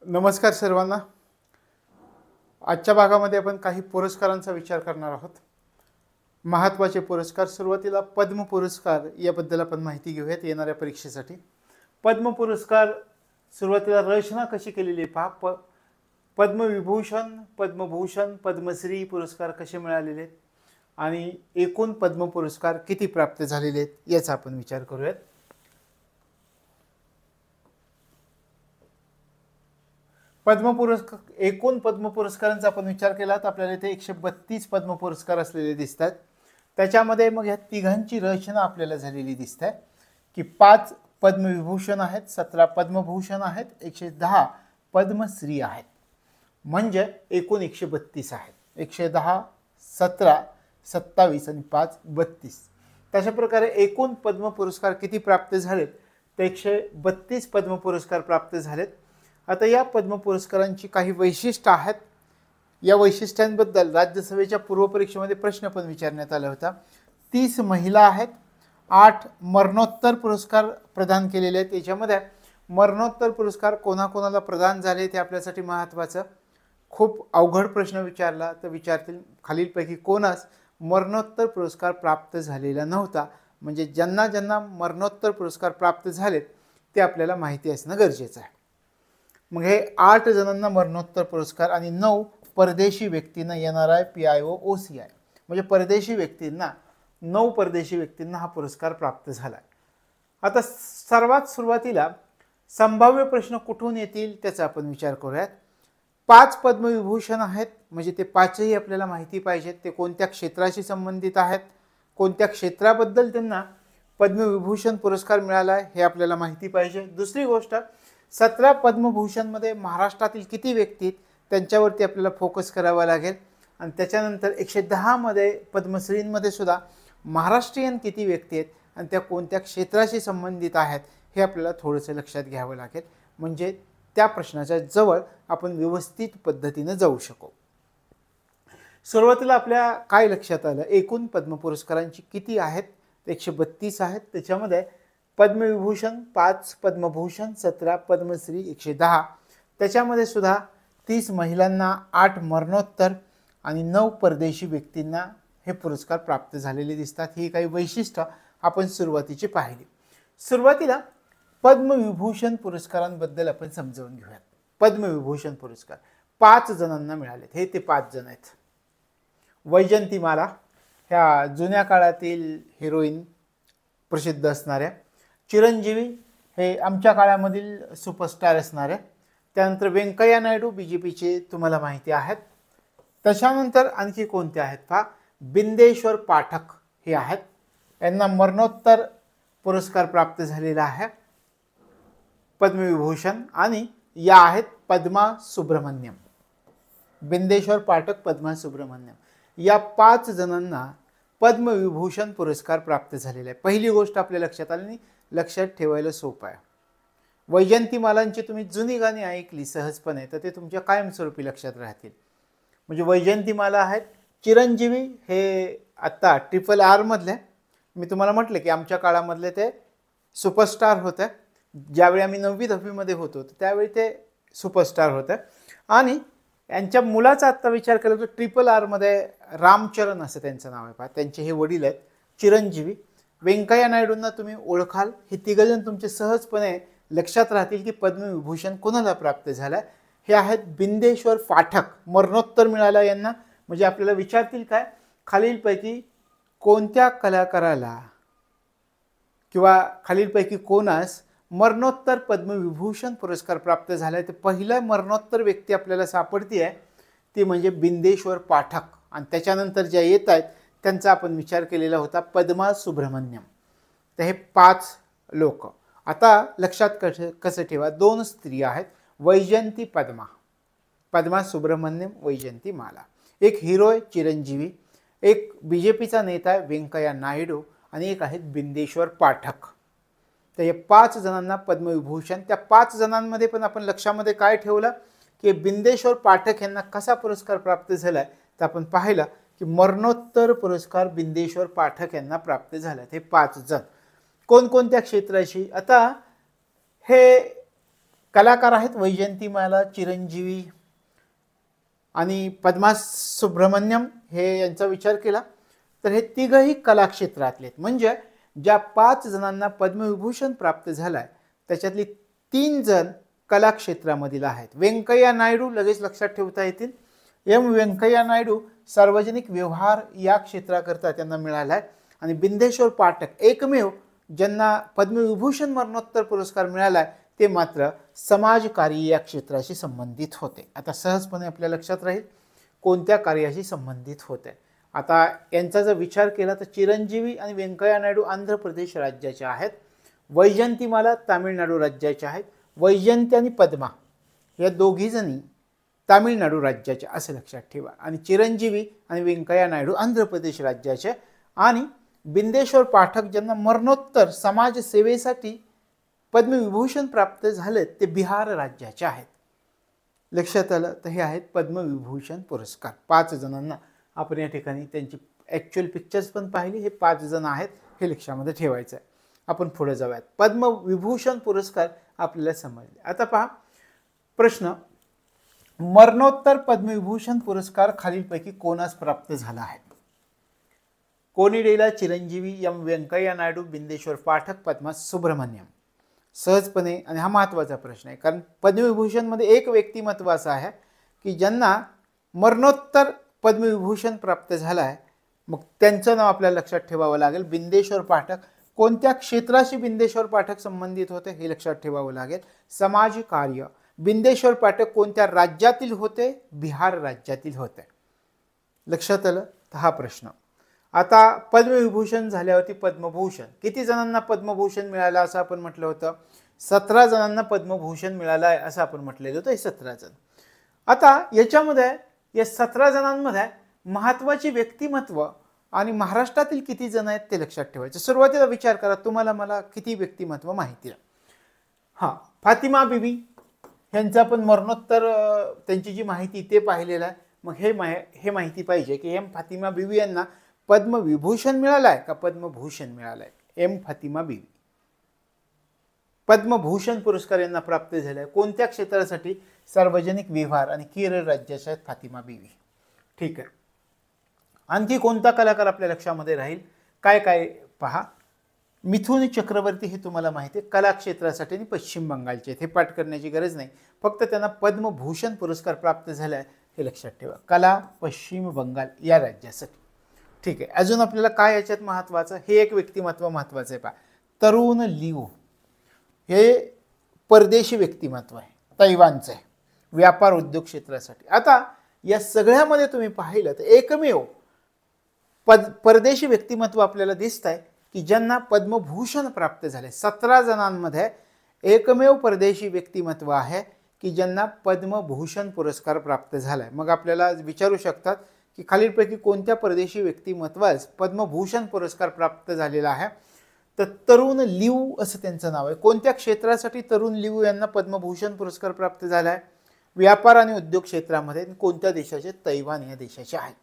नमस्कार सर्वांना. आजच्या भागामध्ये आपण काही पुरस्कारांचा विचार करणार आहोत. महत्त्वाचे पुरस्कार. सुरुवातीला पद्म पुरस्कार याबद्दल आपण माहिती घेऊयात येणाऱ्या परीक्षेसाठी. पद्म पुरस्कार सुरुवातीला रचना कशी केलेली आहे पहा. पद्मविभूषण, पद्मभूषण, पद्मश्री पुरस्कार कसे मिळालेले आहेत आणि एकूण पद्म पुरस्कार किती प्राप्त झालेले आहेत याचा आपण विचार करूयात. एकूण पद्म पुरस्कारांचा आपण विचार केला तर आपल्याला इथे 132 पद्म पुरस्कार असलेले दिसतात. त्याच्यामध्ये मग ह्या तिघांची रचना आपल्याला झालेली दिसते की 5 पद्मविभूषण आहेत, 17 पद्मभूषण आहेत, 110 पद्मश्री आहेत, म्हणजे एकूण 132 आहेत. 110, 17, 27 आणि 5 32. तशा प्रकारे एकूण पद्म पुरस्कार किती प्राप्त झालेत तर 132 पद्म पुरस्कार प्राप्त झालेत. आता या पद्म पुरस्कारांची काही वैशिष्ट्य आहेत. या वैशिष्ट्यांबद्दल राज्यसभेच्या पूर्वपरीक्षेमध्ये प्रश्न पण विचारण्यात आला होता. 30 महिला आहेत, 8 मरणोत्तर पुरस्कार प्रदान केलेले आहेत. याच्यामध्ये मरणोत्तर पुरस्कार कोणाकोणाला प्रदान झाले ते आपल्यासाठी महत्त्वाचं. खूप अवघड प्रश्न विचारला तर विचारतील खालीलपैकी कोणास मरणोत्तर पुरस्कार प्राप्त झालेला नव्हता, म्हणजे ज्यांना ज्यांना मरणोत्तर पुरस्कार प्राप्त झालेत ते आपल्याला माहिती असणं गरजेचं आहे. मग हे 8 जणांना मरणोत्तर पुरस्कार आणि 9 परदेशी व्यक्तींना NRI, PIO, OCI म्हणजे परदेशी व्यक्तींना 9 परदेशी व्यक्तींना हा पुरस्कार प्राप्त झाला. आता सर्वात सुरुवातीला संभाव्य प्रश्न कुठून येतील त्याचा आपण विचार करूयात. 5 पद्मविभूषण आहेत, म्हणजे ते 5ही आपल्याला माहिती पाहिजेत. ते कोणत्या क्षेत्राशी संबंधित आहेत, कोणत्या क्षेत्राबद्दल त्यांना पद्मविभूषण पुरस्कार मिळाला आहे हे आपल्याला माहिती पाहिजे. दुसरी गोष्ट, 17 पद्मभूषणमध्ये महाराष्ट्रातील किती व्यक्ती आहेत त्यांच्यावरती आपल्याला फोकस करावा लागेल. आणि त्याच्यानंतर 110 मध्ये पद्मश्रींमध्ये सुद्धा महाराष्ट्रीयन किती व्यक्ती आहेत आणि त्या कोणत्या क्षेत्राशी संबंधित आहेत हे आपल्याला थोडंसं लक्षात घ्यावं लागेल, म्हणजे त्या प्रश्नाच्या जवळ आपण व्यवस्थित पद्धतीने जाऊ शकू. सुरुवातीला आपल्या काय लक्षात आलं, एकूण पद्म पुरस्कारांची किती आहेत, 132 आहेत. त्याच्यामध्ये पद्मविभूषण 5, पद्मभूषण 17, पद्मश्री 110. त्याच्यामध्ये सुद्धा 30 महिलांना, 8 मरणोत्तर आणि 9 परदेशी व्यक्तींना हे पुरस्कार प्राप्त झालेले दिसतात. ही काही वैशिष्ट्य आपण सुरुवातीची पाहिली. सुरुवातीला पद्मविभूषण पुरस्कारांबद्दल आपण समजावून घेऊयात. पद्मविभूषण पुरस्कार 5 जणांना मिळालेत. हे ते 5 जण आहेत. वैजंतीमाला ह्या जुन्या काळातील हिरोईन प्रसिद्ध असणाऱ्या, चिरंजीवी हे आमच्या काळामधील सुपरस्टार असणारे, त्यानंतर व्यंकय्या नायडू BJPचे तुम्हाला माहिती आहेत. त्याच्यानंतर आणखी कोणते आहेत पहा, बिंदेश्वर पाठक हे आहेत, यांना मरणोत्तर पुरस्कार प्राप्त झालेला आहे पद्मविभूषण, आणि या आहेत पद्मा सुब्रमण्यम. बिंदेश्वर पाठक, पद्मा सुब्रमण्यम या 5 जणांना पद्मविभूषण पुरस्कार प्राप्त झालेला आहे. पहिली गोष्ट आपल्या लक्षात आली, लक्षात ठेवायला सोपं आहे. वैजंतीमालांची तुम्ही जुनी गाणी ऐकली सहजपणे तर ते तुमच्या कायमस्वरूपी लक्षात राहतील. म्हणजे वैजंतीमाला आहेत. चिरंजीवी हे आत्ता RRR मधले, मी तुम्हाला म्हटलं की आमच्या काळामधले ते सुपरस्टार होते. ज्यावेळी आम्ही 9वी 10वी मध्ये होतो त्यावेळी ते सुपरस्टार होते. आणि यांच्या मुलाचा आत्ता विचार केला तर RRR मध्ये रामचरण असं त्यांचं नाव आहे पहा. त्यांचे हे वडील आहेत चिरंजीवी. व्यंकय्या नायडूंना तुम्ही ओळखाल. हे तिघजण तुमचे सहजपणे लक्षात राहतील की पद्मविभूषण कोणाला प्राप्त झाला. हे आहेत बिंदेश्वर पाठक, मरणोत्तर मिळाला यांना. म्हणजे आपल्याला विचारतील काय, खालीलपैकी कोणत्या कलाकाराला किंवा खालीलपैकी कोणास मरणोत्तर पद्मविभूषण पुरस्कार प्राप्त झाला. तर पहिला मरणोत्तर व्यक्ती आपल्याला सापडती आहे ती म्हणजे बिंदेश्वर पाठक. आणि त्याच्यानंतर ज्या येत आहेत त्यांचा आपण विचार केलेला होता पद्मा सुब्रमण्यम. तर हे 5 लोक. आता लक्षात कसं ठेवा, 2 स्त्रिया आहेत, वैजंती पद्मा, पद्मा सुब्रमण्यम, वैजंती माला. एक हिरो आहे चिरंजीवी, एक BJPचा नेता आहे व्यंकय्या नायडू, आणि एक आहेत बिंदेश्वर पाठक. तर हे 5 जणांना पद्मविभूषण. त्या 5 जणांमध्ये पण आपण लक्षामध्ये काय ठेवलं की बिंदेश्वर पाठक यांना कसा पुरस्कार प्राप्त झाला तर आपण पाहिलं की मरणोत्तर पुरस्कार बिंदेश्वर पाठक यांना प्राप्त झाला. हे 5 जण कोणकोणत्या क्षेत्राशी. आता हे कलाकार आहेत वैजयंतीमाला, चिरंजीवी आणि पद्मा सुब्रमण्यम हे यांचा विचार केला तर हे तिघही कलाक्षेत्रातले आहेत. म्हणजे ज्या 5 जणांना पद्मविभूषण प्राप्त झालाय त्याच्यातली 3 जण कलाक्षेत्रामधील आहेत. व्यंकय्या नायडू लगेच लक्षात ठेवता येतील. व्यंकय्या नायडू सार्वजनिक व्यवहार या क्षेत्राकरता त्यांना मिळाला आहे. आणि बिंदेश्वर पाठक एकमेव ज्यांना पद्मविभूषण मरणोत्तर पुरस्कार मिळाला आहे ते मात्र समाजकार्य या क्षेत्राशी संबंधित होते. आता सहजपणे आपल्या लक्षात राहील कोणत्या कार्याशी संबंधित होते. आता यांचा जर विचार केला तर चिरंजीवी आणि व्यंकय्या नायडू आंध्र प्रदेश राज्याचे आहेत. वैजयंतीमाला तामिळनाडू राज्याचे आहेत. वैजयंती आणि पद्मा या दोघी जणी तामिळनाडू राज्याचे असे लक्षात ठेवा. आणि चिरंजीवी आणि व्यंकय्या नायडू आंध्र प्रदेश राज्याचे आणि बिंदेश्वर पाठक ज्यांना मरणोत्तर समाजसेवेसाठी पद्मविभूषण प्राप्त झाले ते बिहार राज्याचे आहेत. लक्षात आलं तर हे आहेत पद्मविभूषण पुरस्कार. 5 जणांना आपण या ठिकाणी त्यांची ॲक्च्युअल पिक्चर्स पण पाहिली. हे 5 जण आहेत हे लक्षामध्ये ठेवायचं आहे. आपण पुढे जाऊयात. पद्मविभूषण पुरस्कार आपल्याला समजले. आता पहा प्रश्न, मरणोत्तर पद्मविभूषण पुरस्कार खालीलपैकी कोणास प्राप्त झाला आहे? कोणी दिला? चिरंजीवी, व्यंकय्या नायडू, बिंदेश्वर पाठक, पद्मा सुब्रमण्यम. सहजपणे, आणि हा महत्त्वाचा प्रश्न आहे कारण पद्मविभूषणमध्ये एक व्यक्तिमत्व असं आहे की ज्यांना मरणोत्तर पद्मविभूषण प्राप्त झाला आहे. मग त्यांचं नाव आपल्याला लक्षात ठेवावं लागेल. बिंदेश्वर पाठक. कोणत्या क्षेत्राशी बिंदेश्वर पाठक संबंधित होते हे लक्षात ठेवावं लागेल. समाजकार्य. बिंदेश्वर पाठक कोणत्या राज्यातील होते? बिहार राज्यातील होते. लक्षात आलं तर हा प्रश्न. आता पद्मविभूषण झाल्यावरती पद्मभूषण. किती जणांना पद्मभूषण मिळालं असं आपण म्हटलं होतं? 17 जणांना पद्मभूषण मिळालं आहे असं आपण म्हटलेलं होतं. हे 17 जण. आता याच्यामध्ये या 17 जणांमध्ये महत्त्वाची व्यक्तिमत्व आणि महाराष्ट्रातील किती जण आहेत ते लक्षात ठेवायचं. सुरुवातीला विचार करा तुम्हाला मला किती व्यक्तिमत्व माहिती आहे. हां, फातिमा बीबी यांचा पण मरणोत्तर त्यांची जी माहिती ते पाहिलेलं आहे. मग हे माहिती पाहिजे की फातिमा बीबी यांना पद्मविभूषण मिळालं आहे का पद्मभूषण मिळालं आहे? फातिमा बीबी पद्मभूषण पुरस्कार यांना प्राप्त झाला आहे. कोणत्या क्षेत्रासाठी? सार्वजनिक व्यवहार आणि केरळ राज्याच्या फातिमा बीबी. ठीक आहे. आणखी कोणता कलाकार आपल्या लक्षामध्ये राहील? काय काय पहा. मिथुन चक्रवर्ती हे तुम्हाला माहिती आहे कला क्षेत्रासाठी आणि पश्चिम बंगालचे. हे पाठ करण्याची गरज नाही. फक्त त्यांना पद्मभूषण पुरस्कार प्राप्त झाला आहे हे लक्षात ठेवा. कला पश्चिम बंगाल या राज्यासाठी. ठीक आहे. अजून आपल्याला काय याच्यात महत्त्वाचं? हे एक व्यक्तिमत्व महत्त्वाचं आहे पहा. तरुण लिऊ हे परदेशी व्यक्तिमत्व आहे. तैवानचं आहे. व्यापार उद्योग क्षेत्रासाठी. आता या सगळ्यामध्ये तुम्ही पाहिलं तर एकमेव परदेशी व्यक्तिमत्व आपल्याला दिसत आहे की ज्यांना पद्मभूषण प्राप्त झाले. 17 जणांमध्ये एकमेव परदेशी व्यक्तिमत्व आहे की ज्यांना पद्मभूषण पुरस्कार प्राप्त झालाय. मग आपल्याला विचारू शकतात की खालीलपैकी कोणत्या परदेशी व्यक्तिमत्वास पद्मभूषण पुरस्कार प्राप्त झालेला आहे? तर तरुण लिऊ असं त्यांचं नाव आहे. कोणत्या क्षेत्रासाठी तरुण लिऊ यांना पद्मभूषण पुरस्कार प्राप्त झाला आहे? व्यापार आणि उद्योग क्षेत्रामध्ये. कोणत्या देशाचे? तैवान या देशाचे आहे.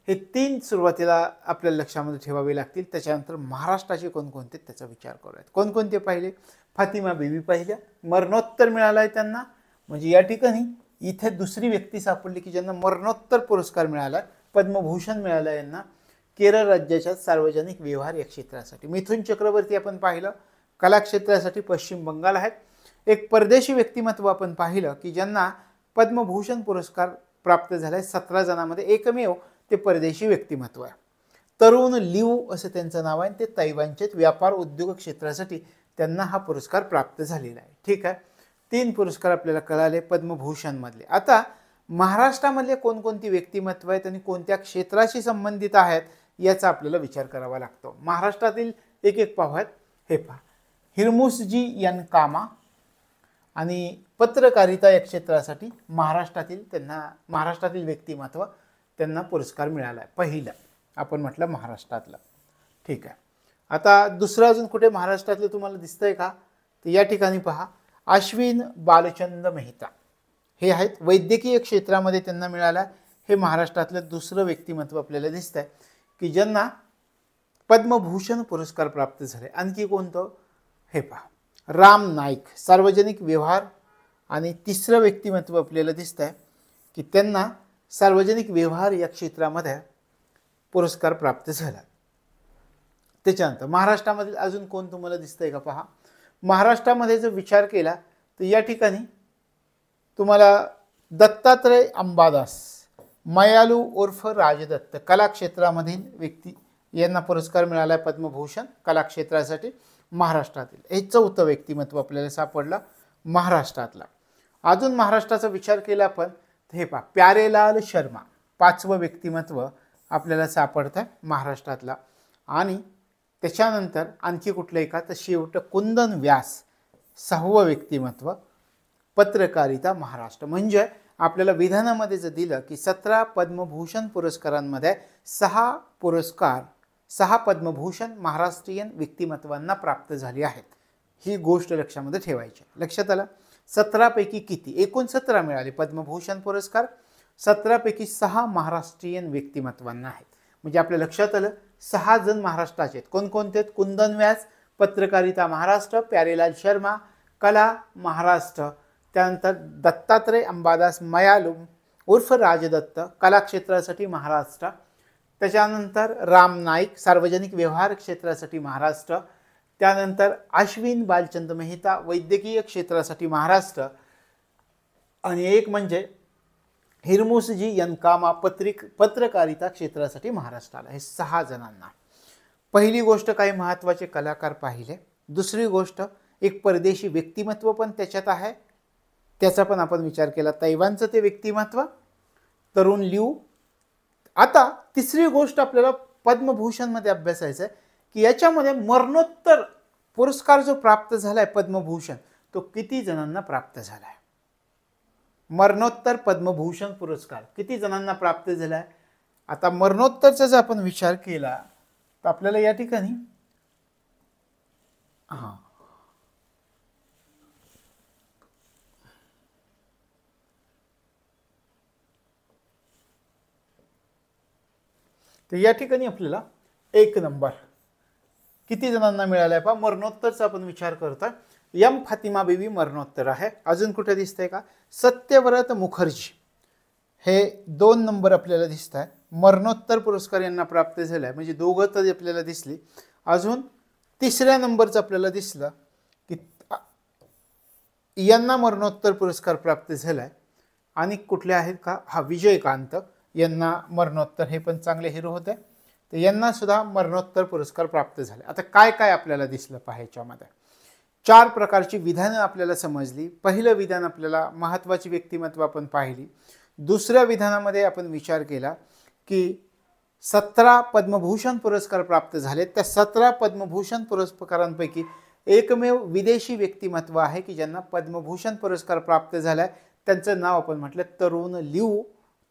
हे 3 सुरुवातीला आपल्याला लक्षामध्ये ठेवावे लागतील. त्याच्यानंतर महाराष्ट्राचे कोणकोणते त्याचा विचार करूयात. कोणकोणते पाहिले? फातिमा बीबी पाहिल्या, मरणोत्तर मिळाला आहे त्यांना. म्हणजे या ठिकाणी इथे दुसरी व्यक्ती सापडली की ज्यांना मरणोत्तर पुरस्कार मिळाला, पद्मभूषण मिळालं यांना केरळ राज्याच्या सार्वजनिक व्यवहार या क्षेत्रासाठी. मिथुन चक्रवर्ती आपण पाहिलं कला क्षेत्रासाठी पश्चिम बंगाल आहेत. एक परदेशी व्यक्तिमत्व आपण पाहिलं की ज्यांना पद्मभूषण पुरस्कार प्राप्त झालाय. 17 जणांमध्ये एकमेव ते परदेशी व्यक्तिमत्व आहे. तरुण लिऊ असं त्यांचं नाव आहे. ते तैवानचे व्यापार उद्योग क्षेत्रासाठी त्यांना हा पुरस्कार प्राप्त झालेला आहे. ठीक आहे. 3 पुरस्कार आपल्याला कळाले पद्मभूषण मधले. आता महाराष्ट्रामधले कोणकोणती व्यक्तिमत्व आहेत आणि कोणत्या क्षेत्राशी संबंधित आहेत याचा आपल्याला विचार करावा लागतो. महाराष्ट्रातील एक एक पाहूयात. हे पहा. हिरमुसजी एन कामा आणि पत्रकारिता या क्षेत्रासाठी महाराष्ट्रातील व्यक्तिमत्व त्यांना पुरस्कार मिळाला आहे. पहिला आपण म्हटलं महाराष्ट्रातला. ठीक आहे. आता दुसरं अजून कुठे महाराष्ट्रातले तुम्हाला दिसतंय का? तर या ठिकाणी पहा. अश्विन बालचंद मेहता हे आहेत. वैद्यकीय क्षेत्रामध्ये त्यांना मिळाला. हे महाराष्ट्रातलं दुसरं व्यक्तिमत्व आपल्याला दिसतंय की ज्यांना पद्मभूषण पुरस्कार प्राप्त झाले. आणखी कोणतं? हे पहा. राम नाईक सार्वजनिक व्यवहार आणि तिसरं व्यक्तिमत्व आपल्याला दिसत आहे की त्यांना सार्वजनिक व्यवहार या क्षेत्रामध्ये पुरस्कार प्राप्त झाला. त्याच्यानंतर महाराष्ट्रामधील अजून कोण तुम्हाला दिसतंय का पहा. महाराष्ट्रामध्ये जर विचार केला तर या ठिकाणी तुम्हाला दत्तात्रय अंबादास मयालू उर्फ राजदत्त कला क्षेत्रामधील व्यक्ती यांना पुरस्कार मिळाला आहे पद्मभूषण कला क्षेत्रासाठी महाराष्ट्रातील. हे चौथं व्यक्तिमत्व आपल्याला सापडलं महाराष्ट्रातला. अजून महाराष्ट्राचा विचार केला आपण तर हे पहा प्यारेलाल शर्मा पाचवं व्यक्तिमत्व आपल्याला सापडतं महाराष्ट्रातला. आणि त्याच्यानंतर आणखी कुठलं का तर शेवट कुंदन व्यास सहावं व्यक्तिमत्व पत्रकारिता महाराष्ट्र. म्हणजे आपल्याला विधानामध्ये जर दिलं की 17 पद्मभूषण पुरस्कारांमध्ये 6 पद्मभूषण महाराष्ट्रीयन व्यक्तिमत्वांना प्राप्त झाली आहेत. ही गोष्ट लक्षामध्ये ठेवायची. लक्षात आलं. 17 पैकी किती एकूण 17 मिळाले पद्मभूषण पुरस्कार. 17 पैकी 6 महाराष्ट्रीयन व्यक्तिमत्वांना आहेत. म्हणजे आपल्या लक्षात आलं 6 जण महाराष्ट्राचे आहेत. कोणकोणते आहेत. कुंदन व्यास पत्रकारिता महाराष्ट्र, प्यारेलाल शर्मा कला महाराष्ट्र, त्यानंतर दत्तात्रय अंबादास मयालू उर्फ राजदत्त कला क्षेत्रासाठी महाराष्ट्र, त्याच्यानंतर राम नाईक सार्वजनिक व्यवहार क्षेत्रासाठी महाराष्ट्र, त्यानंतर अश्विन बालचंद मेहता वैद्यकीय क्षेत्रासाठी महाराष्ट्र, आणि एक म्हणजे हिरमुसजी यनकामा पत्रकारिता क्षेत्रासाठी महाराष्ट्राला. हे 6 जणांना. पहिली गोष्ट काही महत्त्वाचे कलाकार पाहिले. दुसरी गोष्ट एक परदेशी व्यक्तिमत्व पण त्याच्यात आहे, त्याचा पण आपण विचार केला. तैवानचं ते व्यक्तिमत्व तरुण लिऊ. आता तिसरी गोष्ट आपल्याला पद्मभूषणमध्ये अभ्यासायचं आहे की याच्यामध्ये मरणोत्तर पुरस्कार जो प्राप्त झालाय पद्मभूषण तो किती जणांना प्राप्त झालाय. मरणोत्तर पद्मभूषण पुरस्कार किती जणांना प्राप्त झालाय. आता मरणोत्तरचा जर आपण विचार केला तर आपल्याला या ठिकाणी तर या ठिकाणी आपल्याला 1 नंबर किती जणांना मिळाला आहे पहा. मरणोत्तरचा आपण विचार करतोय. एम फातिमा बीवी मरणोत्तर आहे. अजून कुठे दिसतंय का सत्यव्रत मुखर्जी हे 2 नंबर आपल्याला दिसत आहे. मरणोत्तर पुरस्कार यांना प्राप्त झाला आहे. म्हणजे दोघं तर आपल्याला दिसली. अजून तिसऱ्या नंबरचं आपल्याला दिसलं की यांना मरणोत्तर पुरस्कार प्राप्त झाला आहे. आणि कुठले आहेत का हा विजयकांत यांना मरणोत्तर. हे पण चांगले हिरो होते तर यांना सुद्धा मरणोत्तर पुरस्कार प्राप्त झाले. आता काय काय आपल्याला दिसलं पाहायच्यामध्ये 4 प्रकारची विधानं आपल्याला समजली. पहिलं विधान आपल्याला महत्त्वाची व्यक्तिमत्व आपण पाहिली. दुसऱ्या विधानामध्ये आपण विचार केला की 17 पद्मभूषण पुरस्कार प्राप्त झाले. त्या 17 पद्मभूषण पुरस्कारांपैकी एकमेव विदेशी व्यक्तिमत्व आहे की ज्यांना पद्मभूषण पुरस्कार प्राप्त झालाय. त्यांचं नाव आपण म्हटलं तरुण लिऊ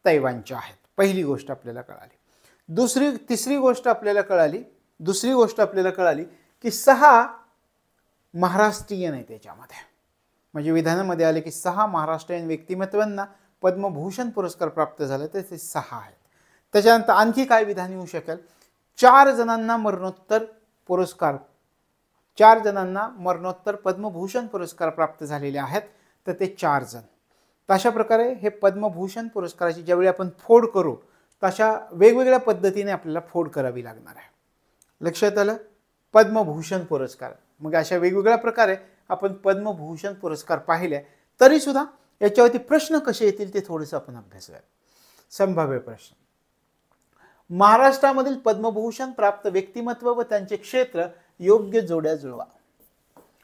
तैवानचे आहेत. पहिली गोष्ट आपल्याला कळाली. तिसरी गोष्ट आपल्याला कळाली की 6 महाराष्ट्रीयन आहे त्याच्यामध्ये. म्हणजे विधानामध्ये आले की 6 महाराष्ट्रीयन व्यक्तिमत्वांना पद्मभूषण पुरस्कार प्राप्त झाले तर ते 6 आहेत. त्याच्यानंतर आणखी काय विधान येऊ शकेल. 4 जणांना मरणोत्तर पद्मभूषण पुरस्कार प्राप्त झालेले आहेत तर ते 4 जण. तशा प्रकारे हे पद्मभूषण पुरस्काराची ज्यावेळी आपण फोड करू तशा वेगवेगळ्या पद्धतीने आपल्याला फोड करावी लागणार आहे. लक्षात आलं. पद्मभूषण पुरस्कार मग अशा वेगवेगळ्या प्रकारे आपण पद्मभूषण पुरस्कार पाहिले. तरी सुद्धा याच्यावरती प्रश्न कसे येतील ते थोडेसे आपण अभ्यासूया. संभाव्य प्रश्न. महाराष्ट्रामधील पद्मभूषण प्राप्त व्यक्तिमत्व व त्यांचे क्षेत्र योग्य जोड्या जुळवा.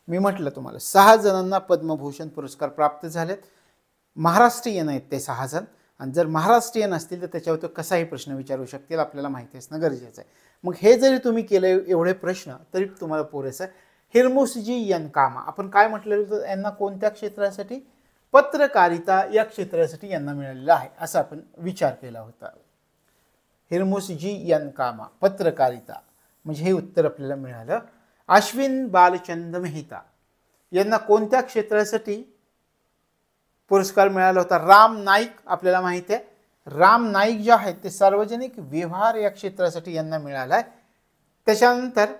मी म्हटलं तुम्हाला 6 जणांना पद्मभूषण पुरस्कार प्राप्त झालेत. महाराष्ट्रीयन आहेत ते 6 जण. आणि जर महाराष्ट्रीयन असतील तर त्याच्यावर कसाही प्रश्न विचारू शकतील आपल्याला माहिती असणं गरजेचं आहे. मग हे जरी तुम्ही केले एवढे प्रश्न तरी तुम्हाला पुरेसं आहे. हिरमुसजी यनकामा आपण काय म्हटलेलं होतं यांना कोणत्या क्षेत्रासाठी पत्रकारिता या क्षेत्रासाठी यांना मिळालेलं आहे असं आपण विचार केला होता. हिरमुसजी यनकामा पत्रकारिता म्हणजे हे उत्तर आपल्याला मिळालं. अश्विन बालचंद मेहता यांना कोणत्या क्षेत्रासाठी पुरस्कार मिळाला होता. राम नाईक आपल्याला माहिती आहे. राम नाईक जे आहेत ते सार्वजनिक व्यवहार या क्षेत्रासाठी यांना मिळाला आहे. त्याच्यानंतर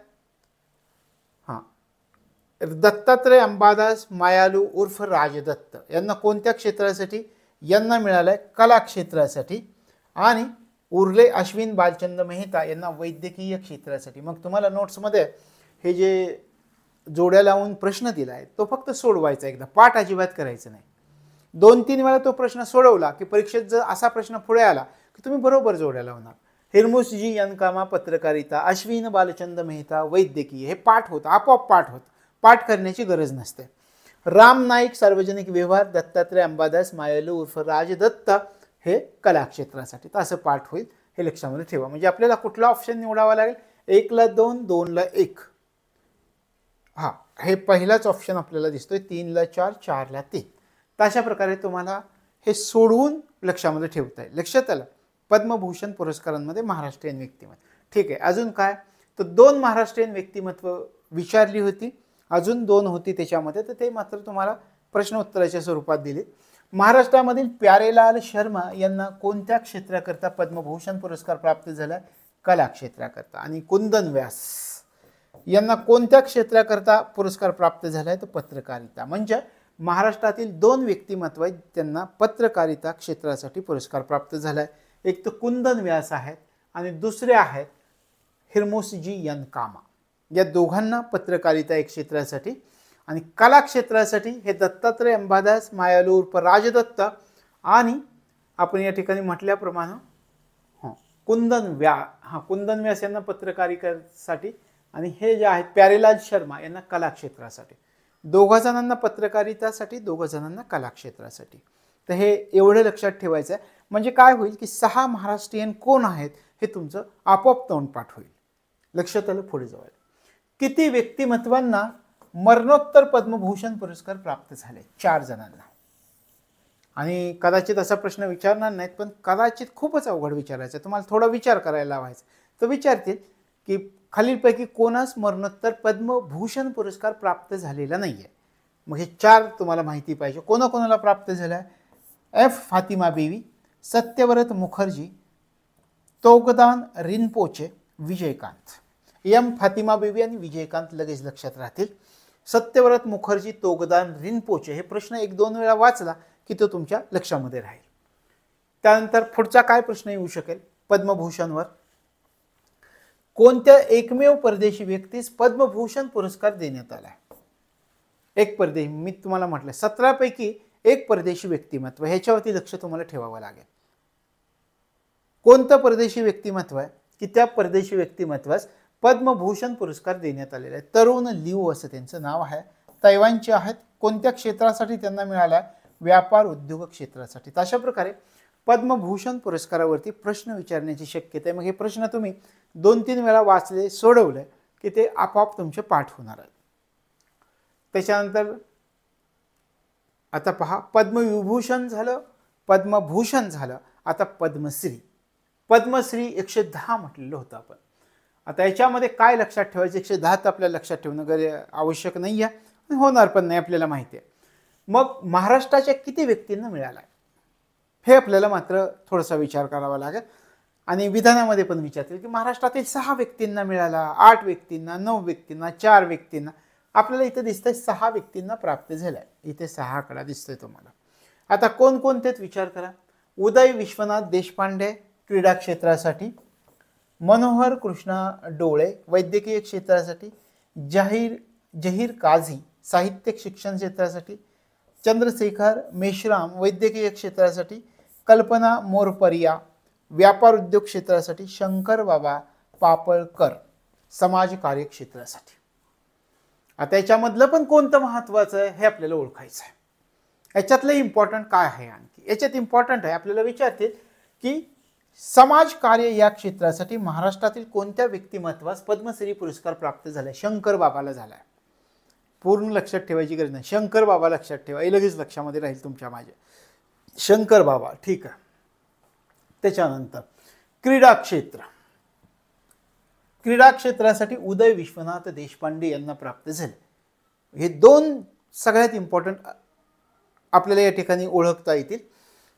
दत्तात्रय अंबादास मायालू उर्फ राजदत्त यांना कोणत्या क्षेत्रासाठी? यांना मिळालाय कला क्षेत्रासाठी. आणि उरले अश्विन बालचंद्र मेहता यांना वैद्यकीय क्षेत्रासाठी. मग तुम्हाला नोट्समध्ये हे जे जोड्या लावून प्रश्न दिलाय तो फक्त सोडवायचा, एकदा पाठ अजिबात करायचं नाही. 2-3 वेळा तो प्रश्न सोडवला की परीक्षेत जर असा प्रश्न पुढे आला की तुम्ही बरोबर जोड्या लावणार. हिरमुसजी यनकामा पत्रकारिता, अश्विन बालचंद्र मेहता वैद्यकीय, हे पाठ होतं, आपोआप पाठ होतं, पाठ करण्याची गरज नसते. राम नाईक सार्वजनिक व्यवहार, दत्तात्रय अंबादास मायालू उर्फ राजदत्त हे कला क्षेत्रासाठी. तर असं पाठ होईल, हे लक्षामध्ये ठेवा. म्हणजे आपल्याला कुठला ऑप्शन निवडावा लागेल? 1 ला 2, 2 ला 1. हा, हे पहिलाच ऑप्शन आपल्याला दिसतोय. 3 ला 4, 4 ला 3. तर अशा प्रकारे तुम्हाला हे सोडवून लक्षामध्ये ठेवता येईल. लक्षात आलं? पद्मभूषण पुरस्कारांमध्ये महाराष्ट्रीयन व्यक्तिमत्व. ठीक आहे, अजून काय? तर 2 महाराष्ट्रीयन व्यक्तिमत्व विचारली होती, अजून 2 होती त्याच्यामध्ये, तर ते मात्र तुम्हाला प्रश्नोत्तराच्या स्वरूपात दिले. महाराष्ट्रामधील प्यारेलाल शर्मा यांना कोणत्या क्षेत्राकरता पद्मभूषण पुरस्कार प्राप्त झाला? कला क्षेत्राकरता. आणि कुंदन व्यास यांना कोणत्या क्षेत्राकरता पुरस्कार प्राप्त झालाय? तर पत्रकारिता. म्हणजे महाराष्ट्रातील 2 व्यक्तिमत्व आहेत त्यांना पत्रकारिता क्षेत्रासाठी पुरस्कार प्राप्त झालाय. एक तर कुंदन व्यास आहेत आणि दुसरे आहेत हिरमुसजी यनकामा. या दोघांना पत्रकारिता एक क्षेत्रासाठी आणि कला क्षेत्रासाठी हे दत्तात्रय अंबादास मायालू उर्फ राजदत्त आणि आपण या ठिकाणी म्हटल्याप्रमाणे कुंदन व्यास यांना पत्रकारितेसाठी आणि हे जे आहेत प्यारेलाल शर्मा यांना कला क्षेत्रासाठी. 2 जणांना पत्रकारितासाठी, 2 जणांना कला क्षेत्रासाठी. तर हे एवढं लक्षात ठेवायचं आहे. म्हणजे काय होईल की 6 महाराष्ट्रीयन कोण आहेत हे तुमचं आपोआप तोंडपाठ होईल. लक्षात आलं? पुढे जाऊया. किती व्यक्तिमत्वांना मरणोत्तर पद्मभूषण पुरस्कार प्राप्त झाले? 4 जणांना. आणि कदाचित असा प्रश्न विचारणार नाहीत, पण कदाचित खूपच अवघड विचारायचं, तुम्हाला थोडा विचार करायला लावायचा. तर विचारतील की खालीलपैकी कोणास मरणोत्तर पद्मभूषण पुरस्कार प्राप्त झालेला नाहीये? मग हे 4 तुम्हाला माहिती पाहिजे. कोणाकोणाला प्राप्त झाला? एफ फातिमा बीवी, सत्यव्रत मुखर्जी, तोगदान रिनपोचे, विजयकांत. एम फातिमा बीवी आणि विजयकांत लगेच लक्षात राहतील. सत्यव्रत मुखर्जी, तोगदान रिनपोचे हे प्रश्न 1-2 वेळा वाचला की तो तुमच्या लक्षामध्ये राहील. त्यानंतर पुढचा काय प्रश्न येऊ शकेल? पद्मभूषणवर कोणत्या एकमेव परदेशी व्यक्तीस पद्मभूषण पुरस्कार देण्यात आला? एक परदेशी, मी तुम्हाला म्हटलं 17 पैकी एक परदेशी व्यक्तिमत्व, ह्याच्यावरती लक्ष तुम्हाला ठेवावं लागेल. कोणतं परदेशी व्यक्तिमत्व आहे की त्या परदेशी व्यक्तिमत्वास पद्मभूषण पुरस्कार देण्यात आलेला आहे? तरुण लिऊ असं त्यांचं नाव आहे. तैवानचे आहेत. कोणत्या क्षेत्रासाठी त्यांना मिळाला? व्यापार उद्योग क्षेत्रासाठी. अशा प्रकारे पद्मभूषण पुरस्कारावरती प्रश्न विचारण्याची शक्यता आहे. मग हे प्रश्न तुम्ही 2-3 वेळा वाचले, सोडवले की ते आपोआप तुमचे पाठ होणार आहेत. त्याच्यानंतर आता पहा, पद्मविभूषण झालं, पद्मभूषण झालं, आता पद्मश्री. पद्मश्री 110 म्हटलेलं होतं आपण. आता याच्यामध्ये काय लक्षात ठेवायचं? 110 तर आपल्याला लक्षात ठेवणं आवश्यक नाही आहे, होणार पण नाही, आपल्याला माहिती आहे. मग महाराष्ट्राच्या किती व्यक्तींना मिळाला हे आपल्याला मात्र थोडासा विचार करावा लागेल. आणि विधानामध्ये पण विचारतील की महाराष्ट्रातील 6 व्यक्तींना मिळाला, 8 व्यक्तींना, 9 व्यक्तींना, 4 व्यक्तींना. आपल्याला इथे दिसतंय 6 व्यक्तींना प्राप्त झालाय. इथे 6 आकडा दिसतोय तुम्हाला. आता कोणकोणतेच विचार करा. उदय विश्वनाथ देशपांडे क्रीडा क्षेत्रासाठी, मनोहर कृष्णा डोळे वैद्यकीय क्षेत्रासाठी, जहीर काझी साहित्य शिक्षण क्षेत्रासाठी, चंद्रशेखर मेश्राम वैद्यकीय क्षेत्रासाठी, कल्पना मोरपरिया व्यापार उद्योग क्षेत्रासाठी, शंकर बाबा पापळकर समाज कार्य क्षेत्रासाठी. आता याच्यामधलं पण कोणतं महत्त्वाचं आहे हे आपल्याला ओळखायचं आहे. याच्यातलं इम्पॉर्टंट काय आहे? आणखी याच्यात इम्पॉर्टंट आहे, आपल्याला विचारतील की समाज कार्य या क्षेत्रासाठी महाराष्ट्रातील कोणत्या व्यक्तिमत्वास पद्मश्री पुरस्कार प्राप्त झालाय? शंकर बाबाला झालाय. पूर्ण लक्षात ठेवायची गरज नाही, शंकर बाबा लक्षात ठेवा, हे लगेच लक्षामध्ये राहील तुमच्या माझ्या. शंकर बाबा, ठीक आहे. त्याच्यानंतर क्रीडा क्षेत्र, क्रीडा क्षेत्रासाठी उदय विश्वनाथ देशपांडे यांना प्राप्त झाले. हे 2 सगळ्यात इम्पॉर्टंट आपल्याला या ठिकाणी ओळखता येतील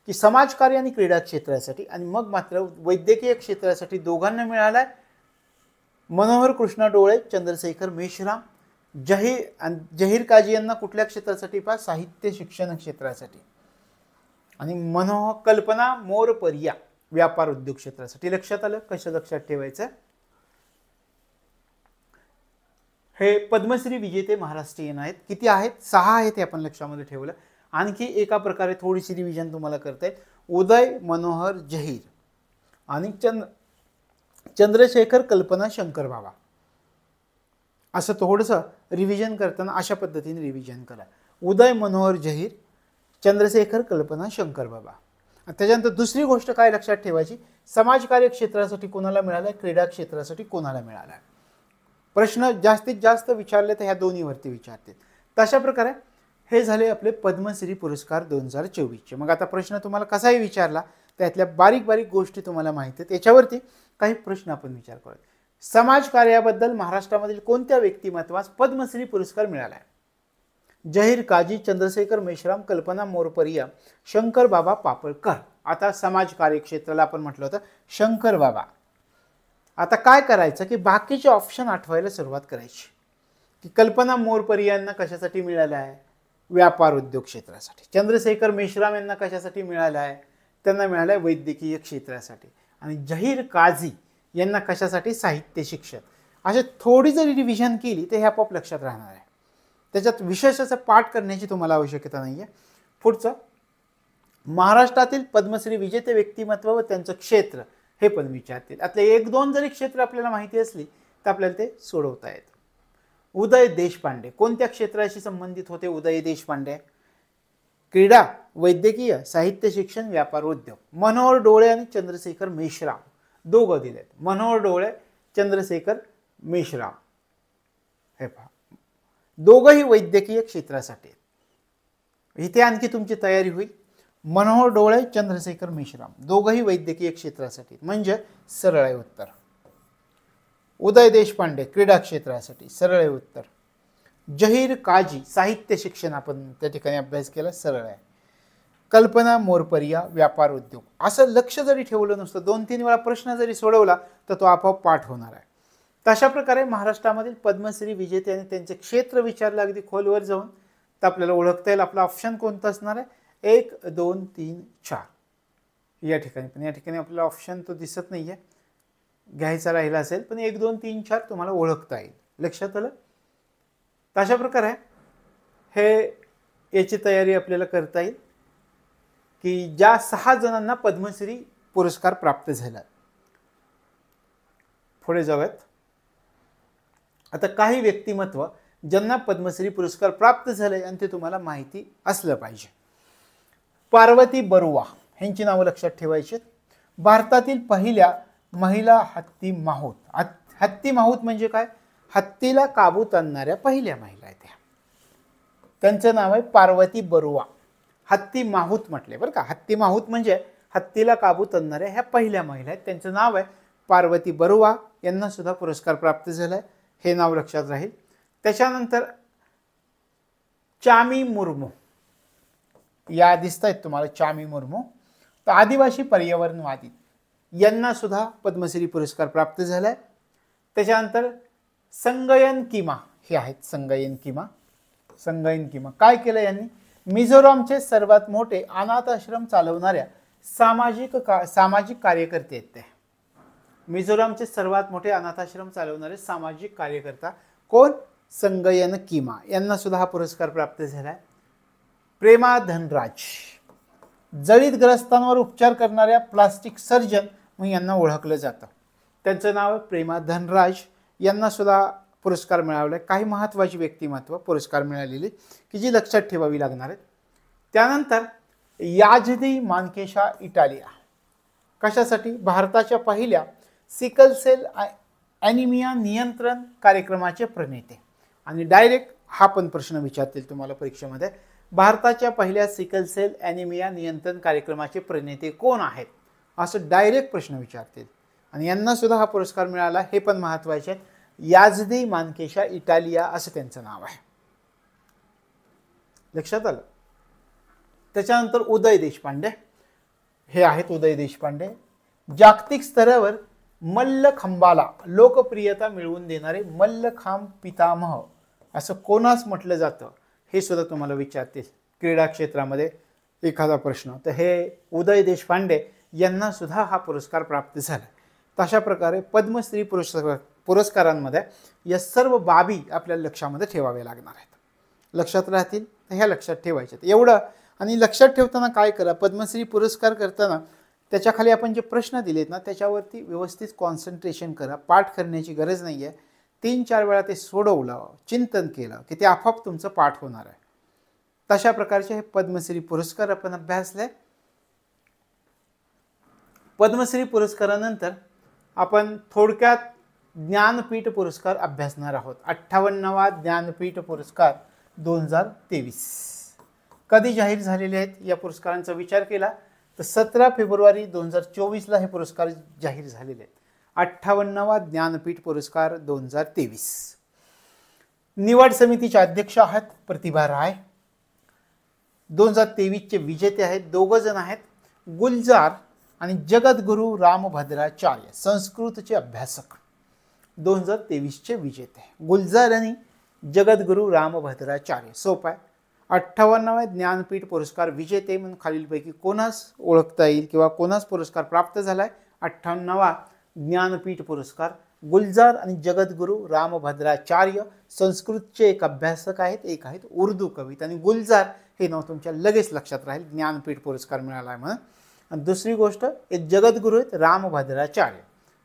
की समाजकार्य आणि क्रीडा क्षेत्रासाठी. आणि मग मात्र वैद्यकीय क्षेत्रासाठी दोघांना मिळालाय. मनोहर कृष्णा डोळे, चंद्रशेखर मेश्राम जहीर काझी यांना कुठल्या क्षेत्रासाठी पहा, साहित्य शिक्षण क्षेत्रासाठी. आणि कल्पना मोरपरिया व्यापार उद्योग क्षेत्रासाठी. लक्षात आलं? कसं लक्षात ठेवायचं? हे पद्मश्री विजेते महाराष्ट्रीयन आहेत. किती आहेत? 6 आहेत हे आपण लक्षामध्ये ठेवलं. आणखी एका प्रकारे थोडीशी रिव्हिजन तुम्हाला करता येईल. उदय मनोहर जहीर आणि चंद्रशेखर कल्पना शंकर बाबा, असं थोडंसं रिव्हिजन करताना अशा पद्धतीने रिव्हिजन करा. उदय मनोहर जहीर, चंद्रशेखर कल्पना शंकर बाबा. त्याच्यानंतर दुसरी गोष्ट काय लक्षात ठेवायची, समाजकार्य क्षेत्रासाठी कोणाला मिळालं, क्रीडा क्षेत्रासाठी कोणाला मिळाला. प्रश्न जास्तीत जास्त विचारले तर ह्या दोन्हीवरती विचारतील. तशा प्रकारे हे झाले आपले पद्मश्री पुरस्कार 2024चे. मग आता प्रश्न तुम्हाला कसाही विचारला त्यातल्या बारीक बारीक गोष्टी तुम्हाला माहिती आहेत, त्याच्यावरती काही प्रश्न आपण विचार करूया. समाजकार्याबद्दल महाराष्ट्रामधील कोणत्या व्यक्तिमत्वास पद्मश्री पुरस्कार मिळाला आहे? जहीर काझी, चंद्रशेखर मेश्राम, कल्पना मोरपरिया, शंकर बाबा पापळकर. आता समाजकार्य क्षेत्राला आपण म्हटलं होतं शंकर बाबा. आता काय करायचं की बाकीचे ऑप्शन आठवायला सुरुवात करायची. की कल्पना मोरपरिया यांना कशासाठी मिळालं आहे? व्यापार उद्योग क्षेत्रासाठी. चंद्रशेखर मेश्राम यांना कशासाठी मिळालं आहे? त्यांना मिळालं आहे वैद्यकीय क्षेत्रासाठी. आणि जहीर काझी यांना कशासाठी? साहित्य शिक्षण. असे थोडी जरी रिव्हिजन केली तर हे आपोआप लक्षात राहणार आहे. त्याच्यात विशेष असं पाठ करण्याची तुम्हाला आवश्यकता नाही आहे. पुढचं, महाराष्ट्रातील पद्मश्री विजेते व्यक्तिमत्व व त्यांचं क्षेत्र हे पण विचारतील. यातले 1-2 जरी क्षेत्र आपल्याला माहिती असली तर आपल्याला ते सोडवता येतं. उदय देशपांडे कोणत्या क्षेत्राशी संबंधित होते? उदय देशपांडे क्रीडा, वैद्यकीय, साहित्य शिक्षण, व्यापार उद्योग. मनोहर डोळे आणि चंद्रशेखर मेश्राम दोघं दिलेत. मनोहर डोळे, चंद्रशेखर मेश्राम हे पहा, दोघंही वैद्यकीय क्षेत्रासाठी. इथे आणखी तुमची तयारी होईल. मनोहर डोळे, चंद्रशेखर मेश्राम दोघंही वैद्यकीय क्षेत्रासाठी, म्हणजे सरळ आहे उत्तर. उदय देशपांडे क्रीडा क्षेत्रासाठी, सरळ आहे उत्तर. जहीर काझी साहित्य शिक्षण आपण त्या ठिकाणी अभ्यास केला, सरळ आहे. कल्पना मोरपरिया व्यापार उद्योग. असं लक्ष जरी ठेवलं नुसतं 2-3 वेळा प्रश्न जरी सोडवला तर तो आपोआप पाठ होणार आहे. तशा प्रकारे महाराष्ट्रामधील पद्मश्री विजेते आणि त्यांचे क्षेत्र विचारलं अगदी खोलवर जाऊन तर आपल्याला ओळखता येईल आपला ऑप्शन कोणता असणार आहे. 1, 2, 3, 4 या ठिकाणी. पण या ठिकाणी आपल्याला ऑप्शन तो दिसत नाही आहे, घ्यायचा राहिला असेल. पण 1, 2, 3, 4 तुम्हाला ओळखता येईल. लक्षात आलं? तशा प्रकारे हे याची तयारी आपल्याला करता येईल की ज्या 6 जणांना पद्मश्री पुरस्कार प्राप्त झाला. पुढे जाऊयात. आता काही व्यक्तिमत्व ज्यांना पद्मश्री पुरस्कार प्राप्त झाले आणि ते तुम्हाला माहिती असलं पाहिजे. पार्वती बरुआ यांची नावं लक्षात ठेवायची. भारतातील पहिल्या महिला हत्ती माहूत. हत्ती माहूत म्हणजे काय? हत्तीला काबूत आणणाऱ्या पहिल्या महिला आहेत त्या. त्यांचं नाव आहे पार्वती बरुआ. हत्ती माहूत म्हटले बरं का. हत्ती माहूत म्हणजे हत्तीला काबूत आणणाऱ्या ह्या पहिल्या महिला आहेत. त्यांचं नाव आहे पार्वती बरुआ. यांना सुद्धा पुरस्कार प्राप्त झालाय, हे नाव लक्षात राहील. त्याच्यानंतर चामी मुर्मू या दिसत आहेत तुम्हाला, चामी मुर्मू. तर आदिवासी पर्यावरणवादी यांना सुद्धा पद्मश्री पुरस्कार प्राप्त झालाय. त्याच्यानंतर संगयन किमा हे आहेत. संगयन किमा काय केलं यांनी? मिझोरामचे सर्वात मोठे अनाथ आश्रम चालवणाऱ्या सामाजिक कार्यकर्ते आहेत ते. मिझोरामचे सर्वात मोठे अनाथाश्रम चालवणारे सामाजिक कार्यकर्ता कोण? संगयन किमा. यांना सुद्धा हा पुरस्कार प्राप्त झाला. प्रेमा धनराज जळीतग्रस्तांवर उपचार करणाऱ्या प्लास्टिक सर्जन म्हणून यांना ओळखलं जातं. त्यांचं नाव आहे प्रेमा धनराज. यांना सुद्धा पुरस्कार मिळाला. काही महत्त्वाची व्यक्तिमत्व पुरस्कार मिळालेली की जी लक्षात ठेवावी लागणार आहेत. त्यानंतर याझदी मानकेशा इटालिया कशासाठी? भारताच्या पहिल्या सिकल सेल ॲनिमिया नियंत्रण कार्यक्रमाचे प्रणेते. आणि डायरेक्ट हा पण प्रश्न विचारतील तुम्हाला परीक्षेमध्ये, भारताच्या पहिल्या सिकल सेल ॲनिमिया नियंत्रण कार्यक्रमाचे प्रणेते कोण आहेत, असं डायरेक्ट प्रश्न विचारतील. आणि यांना सुद्धा हा पुरस्कार मिळाला, हे पण महत्त्वाचे आहे. याझदी मानकेशा इटालिया असं त्यांचं नाव आहे. लक्षात आलं? त्याच्यानंतर उदय देशपांडे हे आहेत. उदय देशपांडे जागतिक स्तरावर मल्लखांबाला लोकप्रियता मिळवून देणारे मल्लखांब पितामह असं कोणास म्हटलं जातं हे सुद्धा तुम्हाला विचारतील क्रीडा क्षेत्रामध्ये एखादा प्रश्न. तर हे उदय देशपांडे यांना सुद्धा हा पुरस्कार प्राप्त झाला. तशा प्रकारे पद्मश्री पुरस्कारांमध्ये या सर्व बाबी आपल्याला लक्षामध्ये ठेवाव्या लागणार आहेत. लक्षात राहतील तर ह्या लक्षात ठेवायच्यात एवढं. आणि लक्षात ठेवताना काय करा, पद्मश्री पुरस्कार करताना त्याच्याखाली आपण जे प्रश्न दिलेत ना त्याच्यावरती व्यवस्थित कॉन्सन्ट्रेशन करा. पाठ करण्याची गरज नाही आहे. 3-4 वेळा ते सोडवलं, चिंतन केलं की ते आपोआप तुमचं पाठ होणार आहे. तशा प्रकारचे हे पद्मश्री पुरस्कार आपण अभ्यासले. पद्मश्री पुरस्कारानंतर आपण थोडक्यात ज्ञानपीठ पुरस्कार अभ्यासणार आहोत. 58वा ज्ञानपीठ पुरस्कार 2023 कधी जाहीर झालेले आहेत या पुरस्कारांचा विचार केला तर 17 फेब्रुवारी 2024ला हे पुरस्कार जाहीर झालेले आहेत. 58वा ज्ञानपीठ पुरस्कार 2023. निवड समितीचे अध्यक्ष आहेत प्रतिभा राय. 2023चे विजेते आहेत, 2 जण आहेत, गुलजार आणि जगद्गुरु रामभद्राचार्य, संस्कृतचे अभ्यासक. 2023चे विजेते गुलजार आणि जगद्गुरु रामभद्राचार्य. सोपं आहे. 58वा ज्ञानपीठ पुरस्कार विजेते म्हणून खालीलपैकी कोणास ओळखता येईल किंवा कोणास पुरस्कार प्राप्त झालाय? 58वा ज्ञानपीठ पुरस्कार गुलजार आणि जगद्गुरु रामभद्राचार्य, संस्कृतचे एक अभ्यासक आहेत, एक आहेत उर्दू कवी. आणि गुलजार हे नाव तुमच्या लगेच लक्षात राहील, ज्ञानपीठ पुरस्कार मिळाला आहे म्हणून. आणि दुसरी गोष्ट, एक जगद्गुरु आहेत रामभद्राचार्य,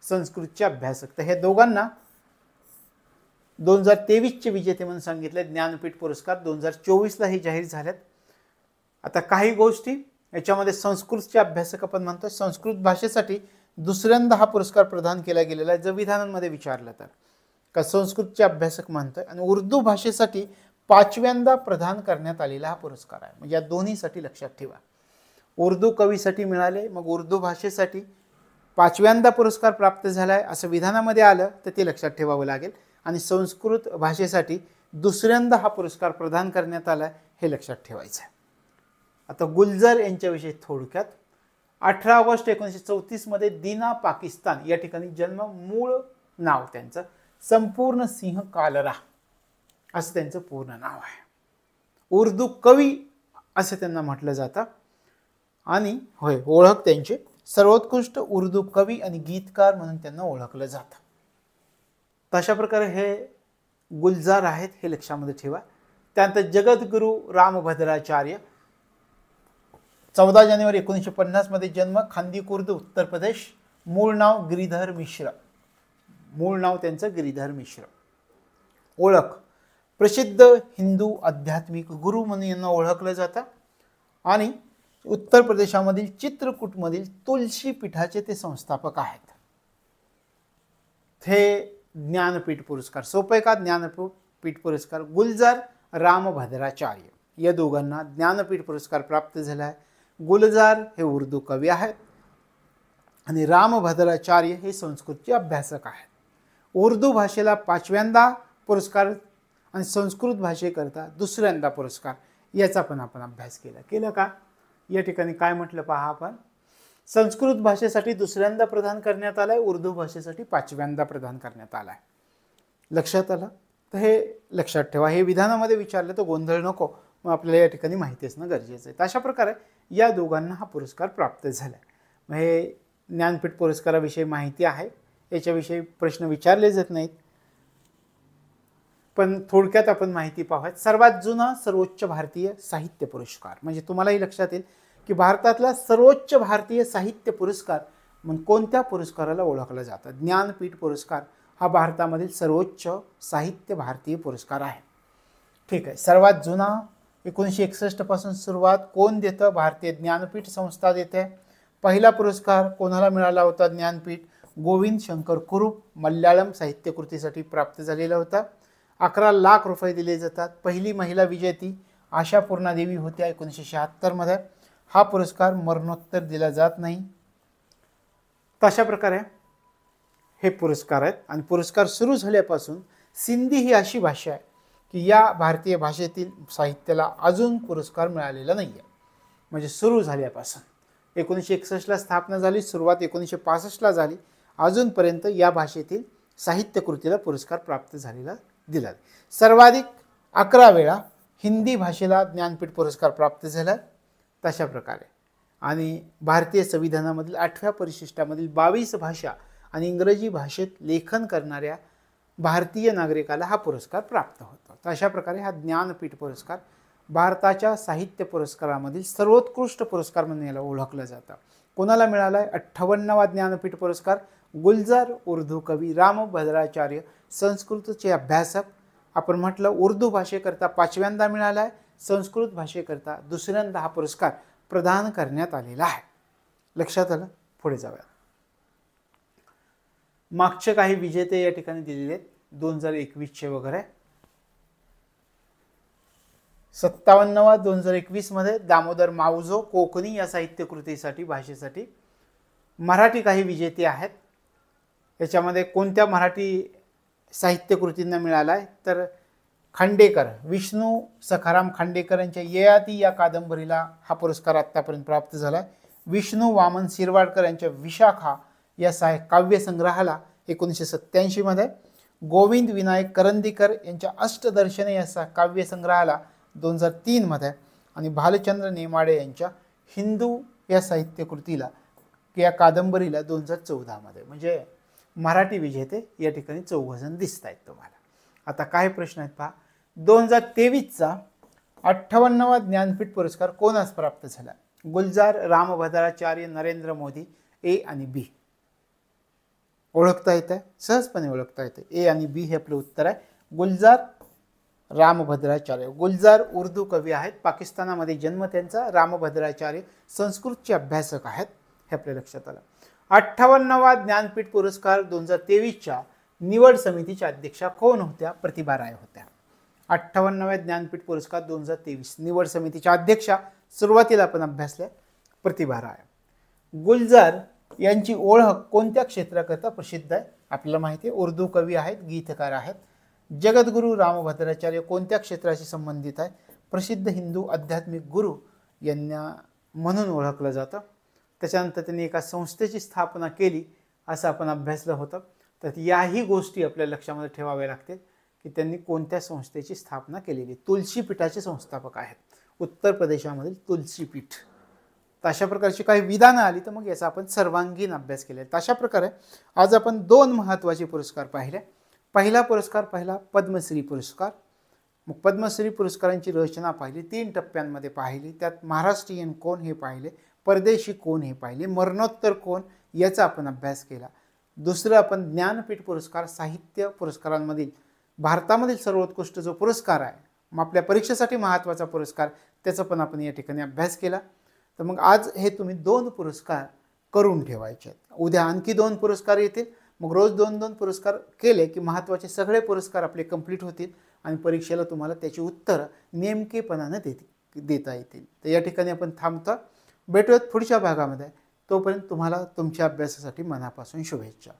संस्कृतचे अभ्यासक. तर हे दोघांना 2023चे विजेते म्हणून सांगितले. ज्ञानपीठ पुरस्कार 2024ला हे जाहीर झालेत. आता काही गोष्टी याच्यामध्ये संस्कृतचे अभ्यासक आपण म्हणतो. संस्कृत भाषेसाठी दुसऱ्यांदा हा पुरस्कार प्रदान केला गेलेला आहे जर विधानांमध्ये विचारलं तर, का संस्कृतचे अभ्यासक म्हणतोय. आणि उर्दू भाषेसाठी 5व्यांदा प्रदान करण्यात आलेला हा पुरस्कार आहे. म्हणजे या दोन्हीसाठी लक्षात ठेवा. उर्दू कवीसाठी मिळाले, मग उर्दू भाषेसाठी 5व्यांदा पुरस्कार प्राप्त झालाय असं विधानामध्ये आलं तर ते लक्षात ठेवावं लागेल. आणि संस्कृत भाषेसाठी दुसऱ्यांदा हा पुरस्कार प्रदान करण्यात आला हे लक्षात ठेवायचं आहे. आता गुलजार यांच्याविषयी थोडक्यात. 18 ऑगस्ट 1934 मध्ये दिना, पाकिस्तान या ठिकाणी जन्म. मूळ नाव त्यांचं संपूर्ण सिंह कालरा असं त्यांचं पूर्ण नाव आहे. उर्दू कवी असं त्यांना म्हटलं जातं. आणि होय, ओळख त्यांची सर्वोत्कृष्ट उर्दू कवी आणि गीतकार म्हणून त्यांना ओळखलं जातं. तशा प्रकारे हे गुलजार आहेत हे लक्षामध्ये ठेवा. त्यानंतर जगद्गुरु रामभद्राचार्य 14 जानेवारी 1950 मध्ये जन्म. खांदी खुर्द, उत्तर प्रदेश. मूळ नाव गिरीधर मिश्र. मूळ नाव त्यांचं गिरीधर मिश्र. ओळख प्रसिद्ध हिंदू आध्यात्मिक गुरु म्हणून यांना ओळखलं जातं. आणि उत्तर प्रदेशामधील चित्रकूटमधील तुलसी पीठाचे ते संस्थापक आहेत. हे ज्ञानपीठ पुरस्कार. सोपे का? ज्ञानपीठ पुरस्कार गुलजार रामभद्राचार्य या दोघांना ज्ञानपीठ पुरस्कार प्राप्त झाला आहे. गुलजार हे उर्दू कवी आहेत आणि रामभद्राचार्य हे संस्कृतचे अभ्यासक आहेत. उर्दू भाषेला 5व्यांदा पुरस्कार आणि संस्कृत भाषेकरता दुसऱ्यांदा पुरस्कार याचा पण आपण अभ्यास केला का? या ठिकाणी काय म्हटलं पहा आपण, संस्कृत भाषेसाठी दुसऱ्यांदा प्रदान करण्यात आलाय, उर्दू भाषेसाठी 5व्यांदा प्रदान करण्यात आलाय. लक्षात आलं? तर हे लक्षात ठेवा. हे विधानामध्ये विचारलं तर गोंधळ नको, मग आपल्याला या ठिकाणी माहिती असणं गरजेचं आहे. अशा प्रकारे या दोघांना हा पुरस्कार प्राप्त झाला. मग हे ज्ञानपीठ पुरस्काराविषयी माहिती आहे. याच्याविषयी प्रश्न विचारले जात नाहीत, पण थोडक्यात आपण माहिती पाहूयात. सर्वात जुना सर्वोच्च भारतीय साहित्य पुरस्कार म्हणजे तुम्हालाही लक्षात येईल की भारतातला सर्वोच्च भारतीय साहित्य पुरस्कार म्हणून कोणत्या पुरस्काराला ओळखलं जातं? ज्ञानपीठ पुरस्कार हा भारतामधील सर्वोच्च साहित्य भारतीय पुरस्कार आहे. ठीक आहे. सर्वात जुना 1961 पासून सुरुवात. कोण देतं? भारतीय ज्ञानपीठ संस्था देते. पहिला पुरस्कार कोणाला मिळाला होता? ज्ञानपीठ गोविंद शंकर कुरूप मल्याळम साहित्यकृतीसाठी प्राप्त झालेला होता. 11 लाख रुपये दिले जातात. पहिली महिला विजेती आशापूर्णा देवी होत्या 1976 मध्ये. हा पुरस्कार मरणोत्तर दिला जात नाही. तशा प्रकारे हे पुरस्कार आहेत. आणि पुरस्कार सुरू झाल्यापासून सिंधी ही अशी भाषा आहे की या भारतीय भाषेतील साहित्याला अजून पुरस्कार मिळालेला नाही आहे. म्हणजे सुरू झाल्यापासून 1961ला स्थापना झाली, सुरुवात 1965ला झाली, अजूनपर्यंत या भाषेतील साहित्यकृतीला पुरस्कार प्राप्त झालेला दिला. सर्वाधिक 11 वेळा हिंदी भाषेला ज्ञानपीठ पुरस्कार प्राप्त झाला तशा प्रकारे. आणि भारतीय संविधानामधील 8व्या परिशिष्टामधील 22 भाषा आणि इंग्रजी भाषेत लेखन करणाऱ्या भारतीय नागरिकाला हा पुरस्कार प्राप्त होतो. तर अशा प्रकारे हा ज्ञानपीठ पुरस्कार भारताच्या साहित्य पुरस्कारामधील सर्वोत्कृष्ट पुरस्कार म्हणून याला ओळखलं जातं. कोणाला मिळाला आहे? 58वा ज्ञानपीठ पुरस्कार गुलजार उर्दू कवी रामभद्राचार्य, संस्कृतचे अभ्यासक. आपण म्हटलं उर्दू भाषेकरता 5व्यांदा मिळाला आहे, संस्कृत भाषेकरता दुसऱ्यांदा हा पुरस्कार प्रदान करण्यात आलेला आहे. लक्षात आलं? पुढे जाऊया. मागचे काही विजेते या ठिकाणी दिलेले आहेत 2021चे वगैरे. 57वा 2021 मध्ये दामोदर मावजो कोकणी या साहित्य कृतीसाठी भाषेसाठी. मराठी काही विजेते आहेत. याच्यामध्ये कोणत्या मराठी साहित्य कृतींना मिळाला आहे? तर खांडेकर, विष्णू सखाराम खांडेकर यांच्या ययाती या कादंबरीला हा पुरस्कार आत्तापर्यंत प्राप्त झाला आहे. विष्णू वामन शिरवाडकर यांच्या विशाखा या काव्यसंग्रहाला 1987 मध्ये. गोविंद विनायक करंदीकर यांच्या अष्टदर्शने या काव्यसंग्रहाला 2003 मध्ये. आणि भालचंद्र नेमाडे यांच्या हिंदू या साहित्य कृतीला या कादंबरीला 2014 मध्ये. म्हणजे मराठी विजेते या ठिकाणी 4 जण दिसत आहेत तुम्हाला. आता काय प्रश्न आहेत पहा. 2023चा 58वा ज्ञानपीठ पुरस्कार कोणास प्राप्त झाला? गुलजार रामभद्राचार्य, नरेंद्र मोदी. ए आणि बी ओळखता येतं, सहजपणे ओळखता येतं. ए आणि बी हे आपलं उत्तर आहे. गुलजार रामभद्राचार्य. गुलजार उर्दू कवी आहेत, पाकिस्तानामध्ये जन्म त्यांचा. रामभद्राचार्य संस्कृतचे अभ्यासक आहेत. हे आपल्या लक्षात आलं. 58वा ज्ञानपीठ पुरस्कार 2023च्या निवड समितीच्या अध्यक्षा कोण होत्या? प्रतिभा राय होत्या. 58व्या ज्ञानपीठ पुरस्कार 2023 निवड समितीच्या अध्यक्षा सुरुवातीला आपण अभ्यासल्या प्रतिभा राय. गुलजार यांची ओळख कोणत्या क्षेत्राकरता प्रसिद्ध आहे? आपल्याला माहिती आहे उर्दू कवी आहेत, गीतकार आहेत. जगद्गुरू रामभद्राचार्य कोणत्या क्षेत्राशी संबंधित आहे? प्रसिद्ध हिंदू आध्यात्मिक गुरु यांना म्हणून ओळखलं जातं. त्याच्यानंतर त्यांनी एका संस्थेची स्थापना केली असं आपण अभ्यासलं होतं. तर याही गोष्टी आपल्या लक्षामध्ये ठेवाव्या लागतील की त्यांनी कोणत्या संस्थेची स्थापना केलेली. तुलसीपीठाचे संस्थापक आहेत, उत्तर प्रदेशामधील तुलसीपीठ. तर अशा प्रकारची काही विधानं आली तर मग याचा आपण सर्वांगीण अभ्यास केला. तर अशा प्रकारे आज आपण 2 महत्त्वाचे पुरस्कार पाहिले. पहिला पुरस्कार पाहिला पद्मश्री पुरस्कार. मग पद्मश्री पुरस्कारांची रचना पाहिली, 3 टप्प्यांमध्ये पाहिली. त्यात महाराष्ट्रीयन कोण हे पाहिले, परदेशी कोण हे पाहिले, मरणोत्तर कोण याचा आपण अभ्यास केला. दुसरं आपण ज्ञानपीठ पुरस्कार साहित्य पुरस्कारांमधील भारतामधील सर्वोत्कृष्ट जो पुरस्कार आहे, मग आपल्या परीक्षेसाठी महत्त्वाचा पुरस्कार, त्याचा पण आपण या ठिकाणी अभ्यास केला. तर मग आज हे तुम्ही 2 पुरस्कार करून ठेवायचे आहेत. उद्या आणखी 2 पुरस्कार येतील. मग रोज 2-2 पुरस्कार केले की महत्त्वाचे सगळे पुरस्कार आपले कंप्लीट होतील आणि परीक्षेला तुम्हाला त्याची उत्तरं नेमकेपणाने देता येतील. तर या ठिकाणी आपण थांबतो. भेटूयात पुढच्या भागामध्ये. तोपर्यंत तुम्हाला तुमच्या अभ्यासासाठी मनापासून शुभेच्छा.